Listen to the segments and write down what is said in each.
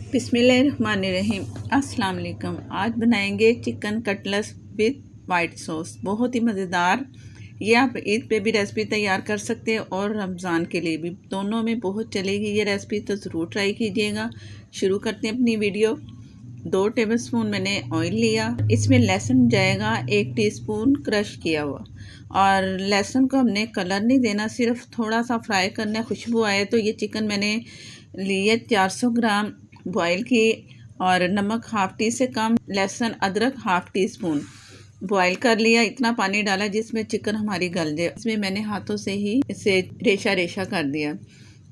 बिस्मिल्लाहिर्रहमानिर्रहीम। अस्सलाम वालेकुम। आज बनाएंगे chicken cutlets with white sauce, बहुत ही मज़ेदार। ये आप ईद पे भी रेसिपी तैयार कर सकते हैं और रमज़ान के लिए भी, दोनों में बहुत चलेगी ये रेसिपी, तो ज़रूर ट्राई कीजिएगा। शुरू करते हैं अपनी वीडियो। 2 टेबलस्पून मैंने ऑयल लिया, इसमें लहसुन जाएगा 1 टीस्पून क्रश किया हुआ। और लहसुन को हमने कलर नहीं देना, सिर्फ थोड़ा सा फ्राई करना है, खुशबू आए। तो ये चिकन मैंने लिए 400 ग्राम बॉयल किए, और नमक हाफ़ टी से कम, लहसुन अदरक हाफ़ टी स्पून बॉयल कर लिया। इतना पानी डाला जिसमें चिकन हमारी गल जाए। इसमें मैंने हाथों से ही इसे रेशा रेशा कर दिया,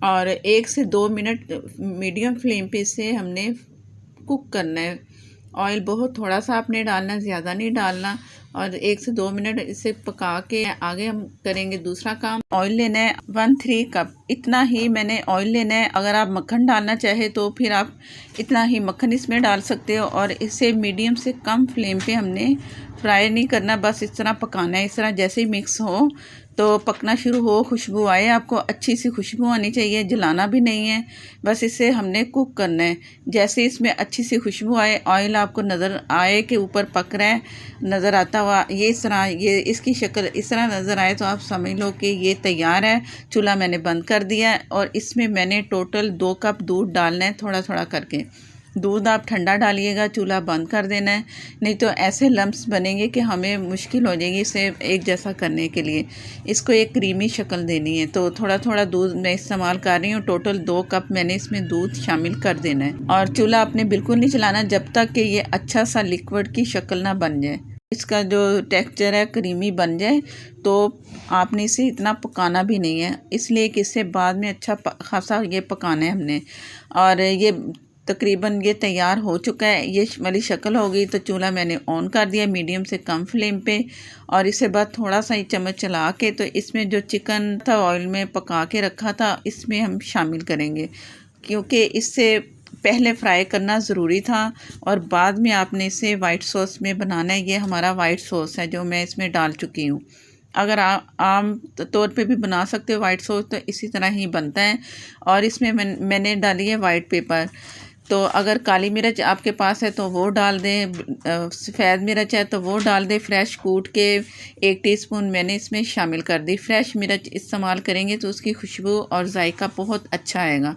और 1 से 2 मिनट मीडियम फ्लेम पे इसे हमने कुक करना है। ऑयल बहुत थोड़ा सा आपने डालना, ज़्यादा नहीं डालना। और 1 से 2 मिनट इसे पका के आगे हम करेंगे दूसरा काम। ऑयल लेना है 1/3 कप, इतना ही मैंने ऑयल लेना है। अगर आप मक्खन डालना चाहे तो फिर आप इतना ही मक्खन इसमें डाल सकते हो। और इसे मीडियम से कम फ्लेम पे हमने फ्राई नहीं करना, बस इस तरह पकाना है। इस तरह जैसे ही मिक्स हो तो पकना शुरू हो, खुशबू आए, आपको अच्छी सी खुशबू आनी चाहिए, जलाना भी नहीं है, बस इसे हमने कुक करना है। जैसे इसमें अच्छी सी खुशबू आए, ऑयल आपको नज़र आए कि ऊपर पक रहा है, नज़र आता हुआ, ये इस तरह, ये इसकी शक्ल इस तरह नज़र आए तो आप समझ लो कि ये तैयार है। चूल्हा मैंने बंद कर दिया है, और इसमें मैंने टोटल 2 कप दूध डालना है, थोड़ा थोड़ा करके। दूध आप ठंडा डालिएगा, चूल्हा बंद कर देना है, नहीं तो ऐसे लम्प्स बनेंगे कि हमें मुश्किल हो जाएगी इसे एक जैसा करने के लिए। इसको एक क्रीमी शक्ल देनी है, तो थोड़ा थोड़ा दूध मैं इस्तेमाल कर रही हूँ। टोटल 2 कप मैंने इसमें दूध शामिल कर देना है, और चूल्हा आपने बिल्कुल नहीं चलाना जब तक कि ये अच्छा सा लिक्विड की शक्ल ना बन जाए। इसका जो टेक्सचर है क्रीमी बन जाए, तो आपने इसे इतना पकाना भी नहीं है, इसलिए कि इससे बाद में अच्छा खासा ये पकाना है हमने। और ये तकरीबन ये तैयार हो चुका है, ये वाली शक्ल हो गई, तो चूल्हा मैंने ऑन कर दिया मीडियम से कम फ्लेम पे। और इसके बाद थोड़ा सा ही चम्मच चला के, तो इसमें जो चिकन था ऑयल में पका के रखा था, इसमें हम शामिल करेंगे, क्योंकि इससे पहले फ्राई करना ज़रूरी था और बाद में आपने इसे वाइट सॉस में बनाना है। ये हमारा वाइट सॉस है जो मैं इसमें डाल चुकी हूँ। अगर आम तौर पे भी बना सकते हो वाइट सॉस, तो इसी तरह ही बनता है। और इसमें मैंने डाली है वाइट पेपर, तो अगर काली मिर्च आपके पास है तो वो डाल दें, सफ़ेद मिर्च है तो वो डाल दें। फ्रेश कूट के 1 टीस्पून मैंने इसमें शामिल कर दी। फ्रेश मिर्च इस्तेमाल करेंगे तो उसकी खुशबू और जायका बहुत अच्छा आएगा।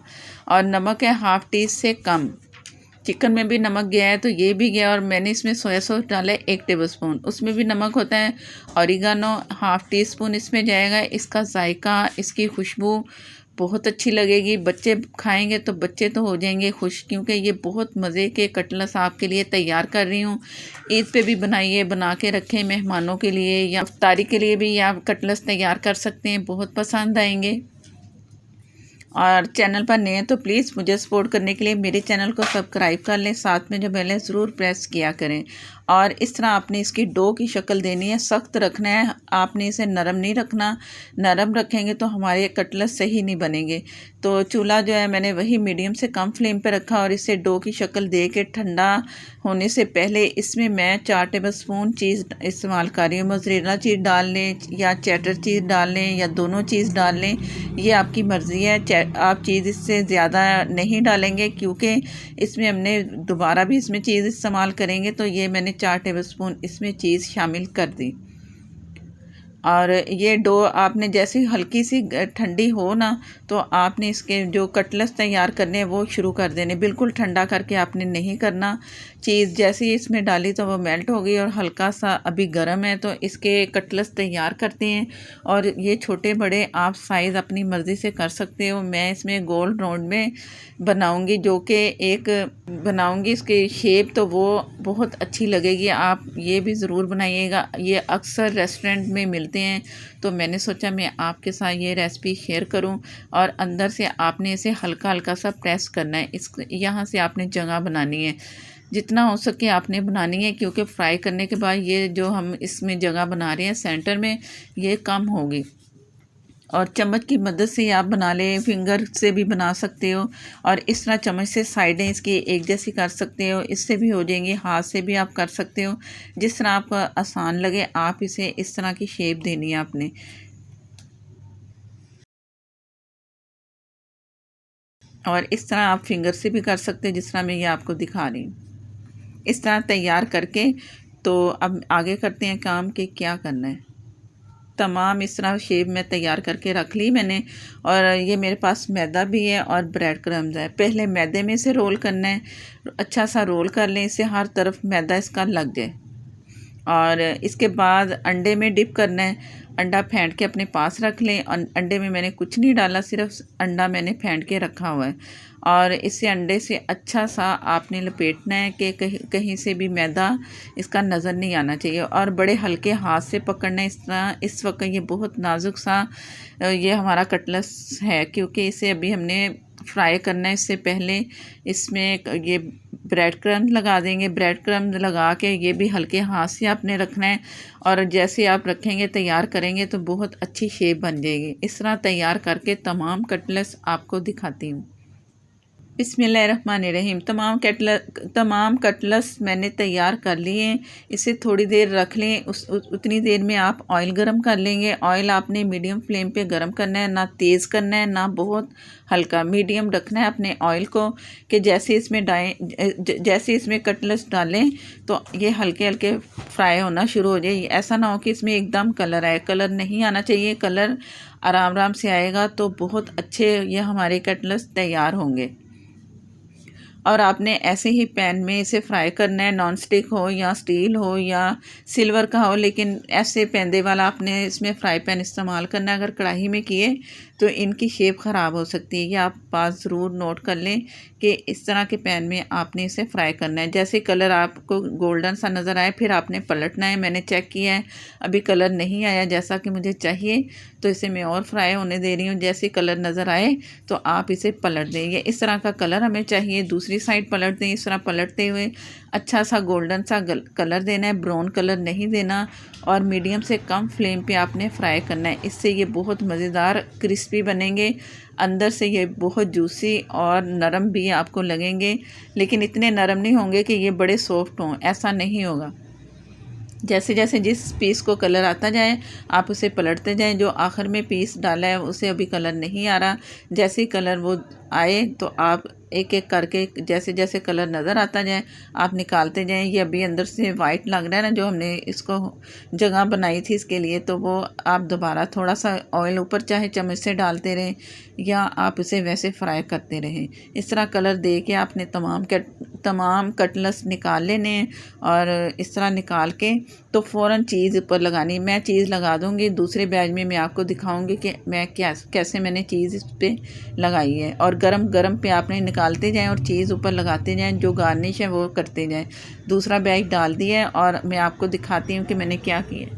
और नमक है हाफ़ टी से कम, चिकन में भी नमक गया है तो ये भी गया। और मैंने इसमें सोया सॉस डाला है 1 टेबलस्पून, उसमें भी नमक होता है। ऑरिगानो हाफ़ टी स्पून इसमें जाएगा। इसका जायका, इसकी खुशबू बहुत अच्छी लगेगी। बच्चे खाएंगे तो बच्चे तो हो जाएंगे खुश, क्योंकि ये बहुत मज़े के कटलेट्स आपके लिए तैयार कर रही हूँ। ईद पे भी बनाइए, बना के रखें मेहमानों के लिए, या इफ्तारी के लिए भी आप कटलेट्स तैयार कर सकते हैं, बहुत पसंद आएंगे। और चैनल पर नए हैं तो प्लीज़ मुझे सपोर्ट करने के लिए मेरे चैनल को सब्सक्राइब कर लें, साथ में जो बेल है ज़रूर प्रेस किया करें। और इस तरह आपने इसकी डो की शक्ल देनी है, सख्त रखना है, आपने इसे नरम नहीं रखना। नरम रखेंगे तो हमारे कटलेट सही नहीं बनेंगे। तो चूल्हा जो है मैंने वही मीडियम से कम फ्लेम पर रखा, और इसे डो की शक्ल दे के ठंडा होने से पहले इसमें मैं 4 टेबलस्पून चीज़ इस्तेमाल कर रही हूँ। मोज़रेला चीज़ डाल लें या चेडर चीज़ डाल लें, या दोनों चीज़ डाल लें, ये आपकी मर्ज़ी है। आप चीज़ इससे ज़्यादा नहीं डालेंगे, क्योंकि इसमें हमने दोबारा भी इसमें चीज़ इस्तेमाल करेंगे। तो ये मैंने 4 टेबलस्पून इसमें चीज़ शामिल कर दी। और ये डो आपने जैसी हल्की सी ठंडी हो ना, तो आपने इसके जो कटलेट्स तैयार करने हैं वो शुरू कर देने। बिल्कुल ठंडा करके आपने नहीं करना। चीज़ जैसे ही इसमें डाली तो वो मेल्ट हो गई, और हल्का सा अभी गर्म है, तो इसके कटलेट्स तैयार करते हैं। और ये छोटे बड़े आप साइज़ अपनी मर्ज़ी से कर सकते हो। मैं इसमें गोल राउंड में बनाऊंगी, जो कि एक बनाऊंगी इसकी शेप, तो वो बहुत अच्छी लगेगी। आप ये भी ज़रूर बनाइएगा, ये अक्सर रेस्टोरेंट में मिलते हैं, तो मैंने सोचा मैं आपके साथ ये रेसिपी शेयर करूं। और अंदर से आपने इसे हल्का हल्का सा प्रेस करना है, इस यहाँ से आपने जगह बनानी है, जितना हो सके आपने बनानी है, क्योंकि फ्राई करने के बाद ये जो हम इसमें जगह बना रहे हैं सेंटर में, ये कम होगी। और चम्मच की मदद से आप बना लें, फिंगर से भी बना सकते हो, और इस तरह चम्मच से साइडें इसकी एक जैसी कर सकते हो, इससे भी हो जाएंगी, हाथ से भी आप कर सकते हो, जिस तरह आपको आसान लगे। आप इसे इस तरह की शेप देनी है आपने। और इस तरह आप फिंगर से भी कर सकते हैं, जिस तरह मैं ये आपको दिखा रही हूँ। इस तरह तैयार करके तो अब आगे करते हैं काम कि क्या करना है। तमाम इस तरह शेप में तैयार करके रख ली मैंने, और ये मेरे पास मैदा भी है और ब्रेड क्रम्स है। पहले मैदे में से रोल करना है, अच्छा सा रोल कर लें, इससे हर तरफ मैदा इसका लग जाए। और इसके बाद अंडे में डिप करना है। अंडा फेंट के अपने पास रख लें। अंडे में मैंने कुछ नहीं डाला, सिर्फ अंडा मैंने फेंट के रखा हुआ है। और इसे अंडे से अच्छा सा आपने लपेटना है कि कहीं से भी मैदा इसका नज़र नहीं आना चाहिए, और बड़े हल्के हाथ से पकड़ना है इस तरह। इस वक्त ये बहुत नाजुक सा ये हमारा कटलेट्स है, क्योंकि इसे अभी हमने फ्राई करना है। इससे पहले इसमें ये ब्रेड क्रम्ब लगा देंगे। ब्रेड क्रम्ब लगा के ये भी हल्के हाथ से आपने रखना है, और जैसे आप रखेंगे तैयार करेंगे तो बहुत अच्छी शेप बन जाएगी। इस तरह तैयार करके तमाम कटलेट्स आपको दिखाती हूँ। बिस्मिल्लाहिर्रहमानिर्रहीम। तमाम कटलेट्स मैंने तैयार कर लिए हैं। इसे थोड़ी देर रख लें। उतनी देर में आप ऑयल गरम कर लेंगे। ऑयल आपने मीडियम फ्लेम पे गरम करना है, ना तेज़ करना है ना बहुत हल्का, मीडियम रखना है अपने ऑयल को, कि जैसे इसमें कटलेट्स डालें तो ये हल्के हल्के फ्राई होना शुरू हो जाए। ऐसा ना हो कि इसमें एकदम कलर आए, कलर नहीं आना चाहिए। कलर आराम आराम से आएगा तो बहुत अच्छे ये हमारे कटलेट्स तैयार होंगे। और आपने ऐसे ही पैन में इसे फ्राई करना है, नॉन स्टिक हो या स्टील हो या सिल्वर का हो, लेकिन ऐसे पैंदे वाला आपने इसमें फ्राई पैन इस्तेमाल करना है। अगर कढ़ाई में किए तो इनकी शेप ख़राब हो सकती है। ये आप बात ज़रूर नोट कर लें कि इस तरह के पैन में आपने इसे फ्राई करना है। जैसे कलर आपको गोल्डन सा नज़र आए फिर आपने पलटना है। मैंने चेक किया है, अभी कलर नहीं आया जैसा कि मुझे चाहिए, तो इसे मैं और फ्राई होने दे रही हूँ। जैसे कलर नज़र आए तो आप इसे पलट दें। ये इस तरह का कलर हमें चाहिए। दूसरी साइड पलट दें। इस तरह पलटते हुए अच्छा सा गोल्डन सा कलर देना है, ब्राउन कलर नहीं देना, और मीडियम से कम फ्लेम पे आपने फ्राई करना है। इससे ये बहुत मज़ेदार क्रिस्पी बनेंगे। अंदर से ये बहुत जूसी और नरम भी आपको लगेंगे, लेकिन इतने नरम नहीं होंगे कि ये बड़े सॉफ्ट हों, ऐसा नहीं होगा। जैसे जैसे जिस पीस को कलर आता जाए आप उसे पलटते जाएं। जो आखिर में पीस डाला है उसे अभी कलर नहीं आ रहा, जैसे ही कलर वो आए तो आप एक एक करके जैसे जैसे कलर नज़र आता जाए आप निकालते जाएं। ये अभी अंदर से वाइट लग रहा है ना, जो हमने इसको जगह बनाई थी इसके लिए, तो वो आप दोबारा थोड़ा सा ऑयल ऊपर चाहे चम्मच से डालते रहें या आप इसे वैसे फ्राई करते रहें। इस तरह कलर दे के आपने तमाम कटलेट्स निकाल लेने हैं, और इस तरह निकाल के तो फ़ौरन चीज़ ऊपर लगानी। मैं चीज़ लगा दूँगी दूसरे बैच में, मैं आपको दिखाऊँगी कि मैं कैसे मैंने चीज़ इस पर लगाई है। और गरम गरम पे आपने निकालते जाएं और चीज़ ऊपर लगाते जाएं, जो गार्निश है वो करते जाएं। दूसरा बैच डाल दिया है और मैं आपको दिखाती हूँ कि मैंने क्या किया।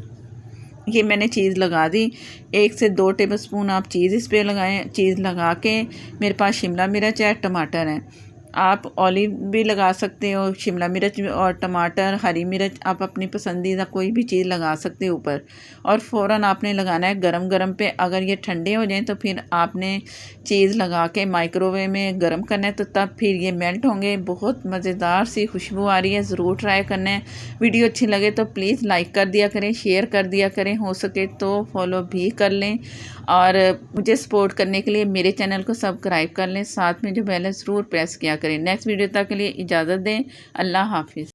ये मैंने चीज़ लगा दी। 1 से 2 टेबलस्पून आप चीज़ इस पर लगाएं। चीज़ लगा के मेरे पास शिमला मिर्च है, टमाटर है, आप ऑलिव भी लगा सकते हो, शिमला मिर्च और टमाटर, हरी मिर्च, आप अपनी पसंदीदा कोई भी चीज़ लगा सकते हो ऊपर। और फ़ौरन आपने लगाना है गरम गरम पे। अगर ये ठंडे हो जाएं तो फिर आपने चीज़ लगा के माइक्रोवेव में गरम करना है, तो तब फिर ये मेल्ट होंगे। बहुत मज़ेदार सी खुशबू आ रही है, ज़रूर ट्राई करना है। वीडियो अच्छी लगे तो प्लीज़ लाइक कर दिया करें, शेयर कर दिया करें, हो सके तो फॉलो भी कर लें, और मुझे सपोर्ट करने के लिए मेरे चैनल को सब्सक्राइब कर लें। साथ में जो बेल है ज़रूर प्रेस किया करें। नेक्स्ट वीडियो तक के लिए इजाज़त दें। अल्लाह हाफिज़।